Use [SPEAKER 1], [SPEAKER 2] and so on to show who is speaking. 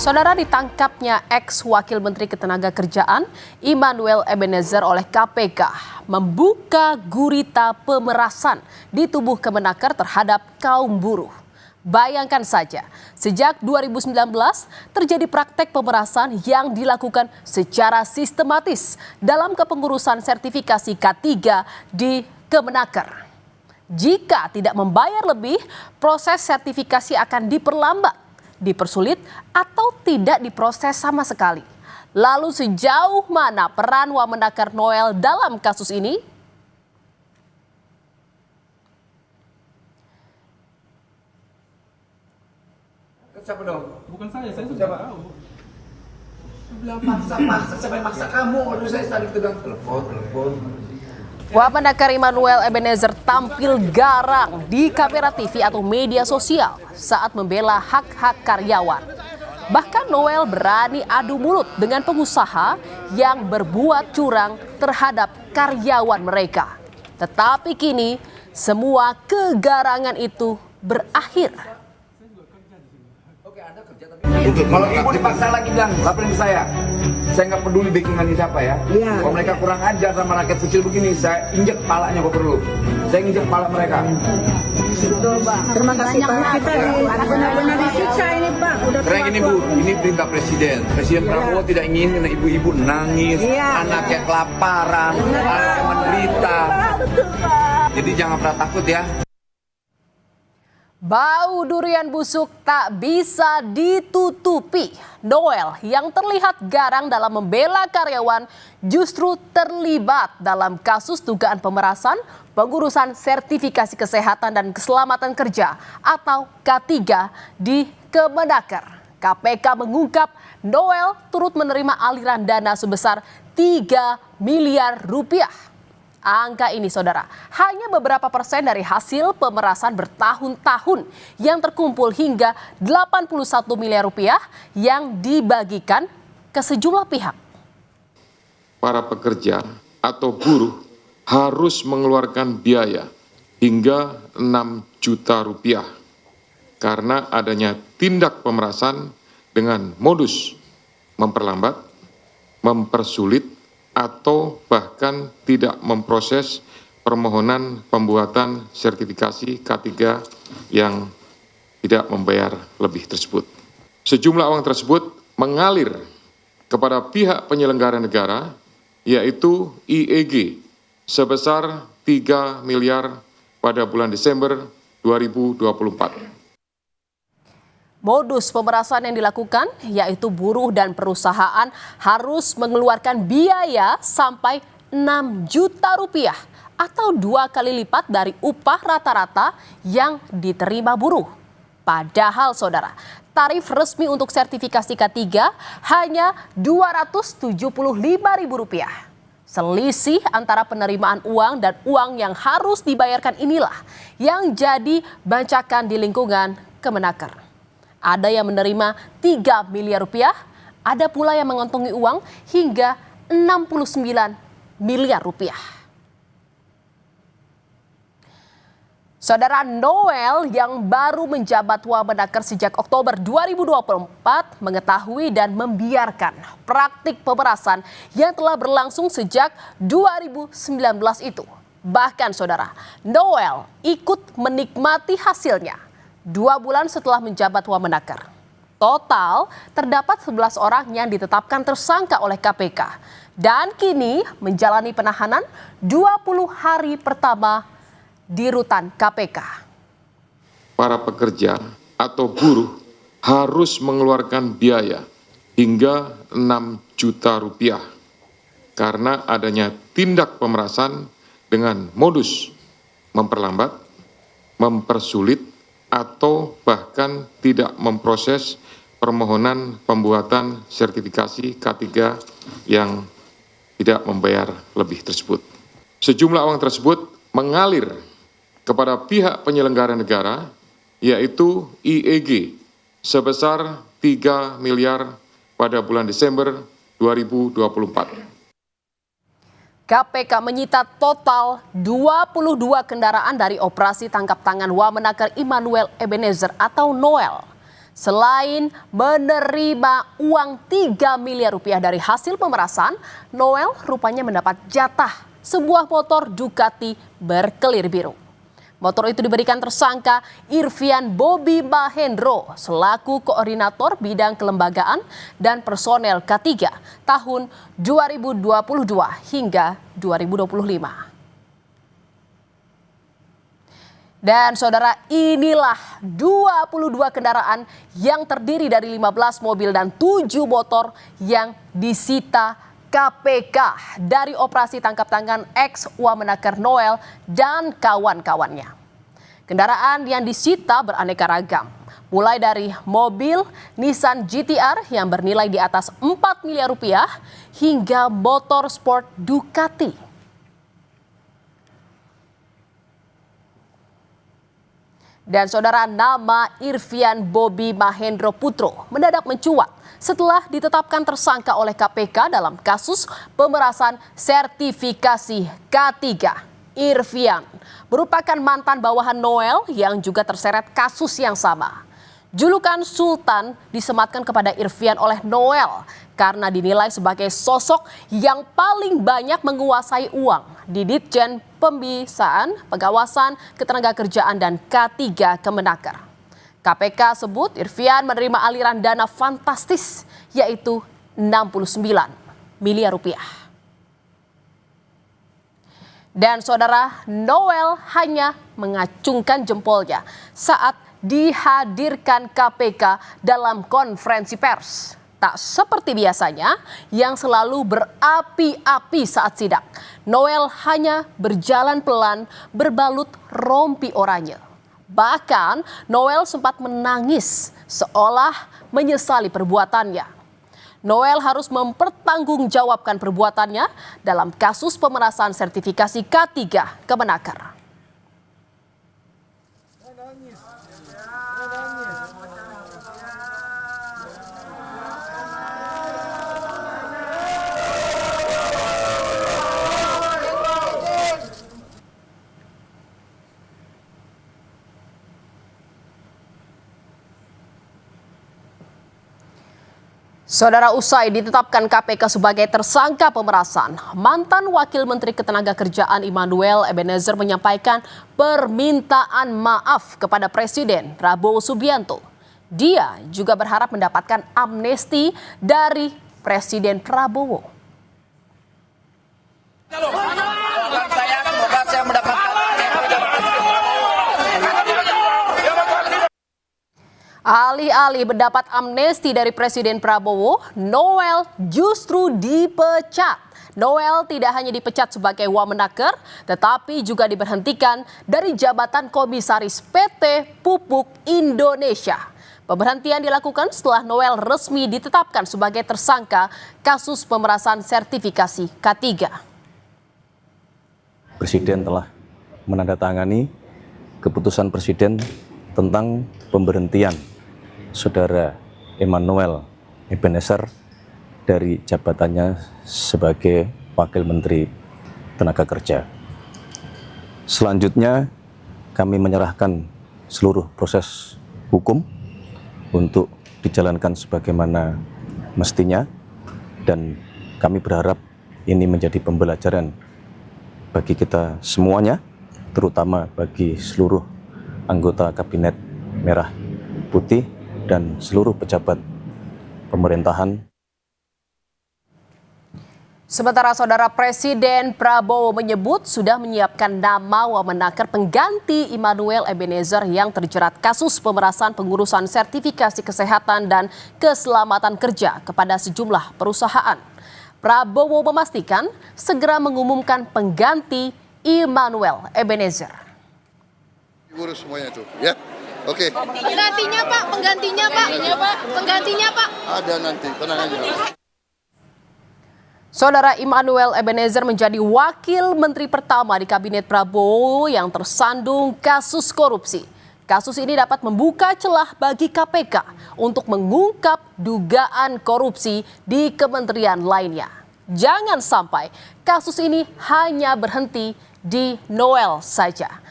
[SPEAKER 1] Saudara, ditangkapnya ex-Wakil Menteri Ketenagakerjaan Immanuel Ebenezer oleh KPK membuka gurita pemerasan di tubuh Kemenaker terhadap kaum buruh. Bayangkan saja, sejak 2019 terjadi praktek pemerasan yang dilakukan secara sistematis dalam kepengurusan sertifikasi K3 di Kemenaker. Jika tidak membayar lebih, proses sertifikasi akan diperlambat, dipersulit, atau tidak diproses sama sekali. Lalu sejauh mana peran Wamenakar Noel dalam kasus ini?
[SPEAKER 2] Siapa dong?
[SPEAKER 3] Bukan saya sudah tahu.
[SPEAKER 2] Bilang paksa sampai maksa kamu. Lalu saya tadi tegang telepon.
[SPEAKER 1] Wamenakar Immanuel Ebenezer tampil garang di kamera TV atau media sosial saat membela hak-hak karyawan. Bahkan Noel berani adu mulut dengan pengusaha yang berbuat curang terhadap karyawan mereka. Tetapi kini semua kegarangan itu berakhir.
[SPEAKER 2] Kalau ibu dipaksa lagi bilang, laporin ke saya nggak peduli backingannya siapa ya. Kalau mereka kurang ajar sama rakyat kecil begini, saya injek palanya kalau perlu. Saya injek pala mereka.
[SPEAKER 4] Betul, Pak. Terima kasih, Pak. Kita benar-benar disiksa ini, Pak. Udah
[SPEAKER 2] Karena ini Bu, ini perintah Presiden. Presiden Prabowo tidak ingin ibu-ibu nangis, anaknya kelaparan, anaknya menderita. Jadi jangan pernah takut ya.
[SPEAKER 1] Bau durian busuk tak bisa ditutupi. Noel yang terlihat garang dalam membela karyawan justru terlibat dalam kasus dugaan pemerasan pengurusan sertifikasi kesehatan dan keselamatan kerja atau K3 di Kemenaker. KPK mengungkap Noel turut menerima aliran dana sebesar 3 miliar rupiah. Angka ini, saudara, hanya beberapa persen dari hasil pemerasan bertahun-tahun yang terkumpul hingga 81 miliar rupiah yang dibagikan ke sejumlah pihak.
[SPEAKER 5] Para pekerja atau buruh harus mengeluarkan biaya hingga 6 juta rupiah karena adanya tindak pemerasan dengan modus memperlambat, mempersulit, atau bahkan tidak memproses permohonan pembuatan sertifikasi K3 yang tidak membayar lebih tersebut. Sejumlah uang tersebut mengalir kepada pihak penyelenggara negara, yaitu IEG, sebesar 3 miliar pada bulan Desember 2024.
[SPEAKER 1] Modus pemerasan yang dilakukan yaitu buruh dan perusahaan harus mengeluarkan biaya sampai 6 juta rupiah atau 2 kali lipat dari upah rata-rata yang diterima buruh. Padahal, saudara, tarif resmi untuk sertifikasi K3 hanya Rp275.000. Selisih antara penerimaan uang dan uang yang harus dibayarkan inilah yang jadi bancakan di lingkungan Kemenaker. Ada yang menerima 3 miliar rupiah, ada pula yang mengantongi uang hingga 69 miliar rupiah. Saudara, Noel yang baru menjabat Wamenakar sejak Oktober 2024 mengetahui dan membiarkan praktik pemerasan yang telah berlangsung sejak 2019 itu. Bahkan, saudara, Noel ikut menikmati hasilnya 2 bulan setelah menjabat Wamenakar. Total terdapat 11 orang yang ditetapkan tersangka oleh KPK dan kini menjalani penahanan 20 hari pertama di rutan KPK.
[SPEAKER 5] Para pekerja atau buruh harus mengeluarkan biaya hingga 6 juta rupiah karena adanya tindak pemerasan dengan modus memperlambat, mempersulit, atau bahkan tidak memproses permohonan pembuatan sertifikasi K3 yang tidak membayar lebih tersebut. Sejumlah uang tersebut mengalir kepada pihak penyelenggara negara, yaitu IEG, sebesar 3 miliar pada bulan Desember 2024.
[SPEAKER 1] KPK menyita total 22 kendaraan dari operasi tangkap tangan Wamenakar Immanuel Ebenezer atau Noel. Selain menerima uang 3 miliar rupiah dari hasil pemerasan, Noel rupanya mendapat jatah sebuah motor Ducati berkelir biru. Motor itu diberikan tersangka Irvian Bobi Mahendro selaku koordinator bidang kelembagaan dan personel K3 tahun 2022 hingga 2025. Dan saudara, inilah 22 kendaraan yang terdiri dari 15 mobil dan 7 motor yang disita KPK dari operasi tangkap tangan ex Wamenaker Noel dan kawan-kawannya. Kendaraan yang disita beraneka ragam, mulai dari mobil Nissan GT-R yang bernilai di atas 4 miliar rupiah hingga motor sport Ducati. Dan saudara, nama Irvian Bobi Mahendro Putro mendadak mencuat setelah ditetapkan tersangka oleh KPK dalam kasus pemerasan sertifikasi K3. Irvian merupakan mantan bawahan Noel yang juga terseret kasus yang sama. Julukan Sultan disematkan kepada Irvian oleh Noel karena dinilai sebagai sosok yang paling banyak menguasai uang di Ditjen Pembisaan, Pengawasan Ketenagakerjaan dan K3 Kemenaker. KPK sebut Irvian menerima aliran dana fantastis yaitu 69 miliar rupiah. Dan saudara, Noel hanya mengacungkan jempolnya saat dihadirkan KPK dalam konferensi pers. Tak seperti biasanya yang selalu berapi-api saat sidak. Noel hanya berjalan pelan berbalut rompi oranye. Bahkan Noel sempat menangis seolah menyesali perbuatannya. Noel harus mempertanggungjawabkan perbuatannya dalam kasus pemerasan sertifikasi K3 Kemenaker. Saudara, usai ditetapkan KPK sebagai tersangka pemerasan, mantan Wakil Menteri Ketenagakerjaan Immanuel Ebenezer menyampaikan permintaan maaf kepada Presiden Prabowo Subianto. Dia juga berharap mendapatkan amnesti dari Presiden Prabowo.
[SPEAKER 2] Semoga saya mendapatkan
[SPEAKER 1] Alih-alih mendapat amnesti dari Presiden Prabowo, Noel justru dipecat. Noel tidak hanya dipecat sebagai Wamenaker, tetapi juga diberhentikan dari jabatan Komisaris PT Pupuk Indonesia. Pemberhentian dilakukan setelah Noel resmi ditetapkan sebagai tersangka kasus pemerasan sertifikasi K3.
[SPEAKER 3] Presiden telah menandatangani keputusan Presiden tentang pemberhentian Saudara Immanuel Ebenezer dari jabatannya sebagai Wakil Menteri Tenaga Kerja. Selanjutnya kami menyerahkan seluruh proses hukum untuk dijalankan sebagaimana mestinya, dan kami berharap ini menjadi pembelajaran bagi kita semuanya, terutama bagi seluruh anggota Kabinet Merah Putih dan seluruh pejabat pemerintahan.
[SPEAKER 1] Sementara saudara, Presiden Prabowo menyebut sudah menyiapkan nama Wamenaker pengganti Immanuel Ebenezer yang terjerat kasus pemerasan pengurusan sertifikasi kesehatan dan keselamatan kerja kepada sejumlah perusahaan. Prabowo memastikan segera mengumumkan pengganti Immanuel Ebenezer.
[SPEAKER 6] Urus semuanya itu, ya. Oke.
[SPEAKER 7] Penggantinya Pak.
[SPEAKER 6] Ada nanti, tenang aja.
[SPEAKER 1] Saudara, Immanuel Ebenezer menjadi wakil menteri pertama di Kabinet Prabowo yang tersandung kasus korupsi. Kasus ini dapat membuka celah bagi KPK untuk mengungkap dugaan korupsi di kementerian lainnya. Jangan sampai kasus ini hanya berhenti di Noel saja.